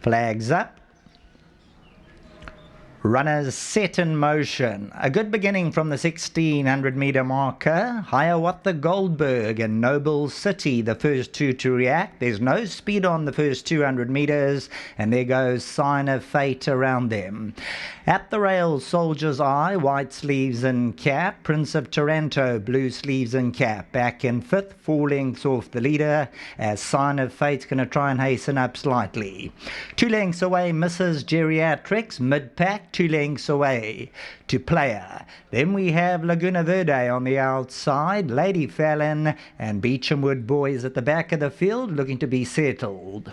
Flags up. Runners set in motion. A good beginning from the 1600 metre marker. Hiawatha Goldberg and Noble City, the first two to react. There's no speed on the first 200 metres, and there goes Sign of Fate around them. At the rails, Soldier's Eye, white sleeves and cap. Prince of Taranto, blue sleeves and cap. Back in fifth, 4 lengths off the leader, as Sign of Fate's going to try and hasten up slightly. 2 lengths away, Mrs. Geriatrix, mid-pack. 2 lengths away to Player. Then we have Laguna Verde on the outside, Lady Fallon and Beecham Wood Boys at the back of the field looking to be settled.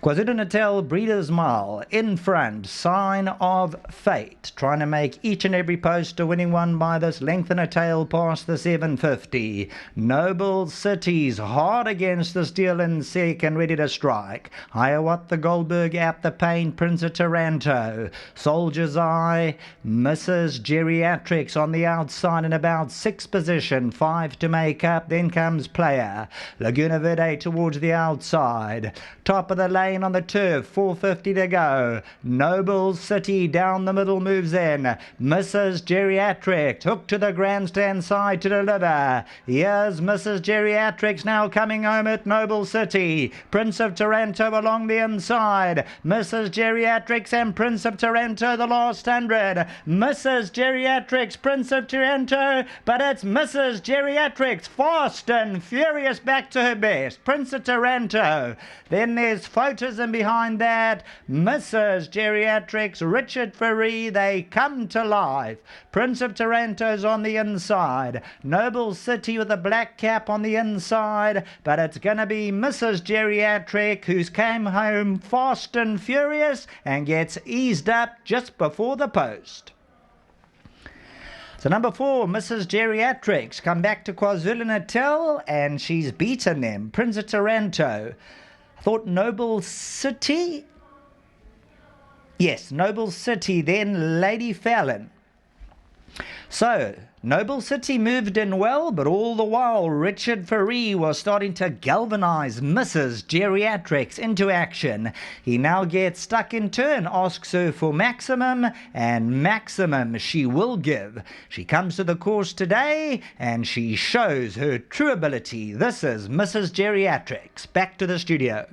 KwaZulu-Natal Breeders' Mile in front, Sign of Fate, trying to make each and every poster, winning one by this length and a tail past the 750. Noble Cities hard against this deal in second, ready to strike. Hiawatha Goldberg at the paint, Prince of Taranto. Soldier's Eye, Mrs. Geriatrix on the outside in about 6th position, 5 to make up. Then comes Player. Laguna Verde towards the outside. Top of the lane on the turf, 450 to go. Noble City down the middle moves in. Mrs. Geriatrix hooked to the grandstand side to deliver. Here's Mrs. Geriatrix now coming home at Noble City. Prince of Taranto along the inside. Mrs. Geriatrix and Prince of Taranto the last 100. Mrs. Geriatrix, Prince of Taranto, but it's Mrs. Geriatrix, fast and furious back to her best. Prince of Taranto. Then there's Photos, and behind that, Mrs. Geriatrix, Richard Ferree, they come to life. Prince of Taranto's on the inside. Noble City with a black cap on the inside, but it's going to be Mrs. Geriatrix who's came home fast and furious and gets eased up just before the post. So number 4, Mrs. Geriatrix, come back to KwaZulu-Natal, and she's beaten them. Prince of Taranto. I thought Noble City. Yes, Noble City, then Lady Fallon. So, Noble City moved in well, but all the while Richard Ferree was starting to galvanize Mrs. Geriatrix into action. He now gets stuck in turn, asks her for maximum, and maximum she will give. She comes to the course today, and she shows her true ability. This is Mrs. Geriatrix. Back to the studio.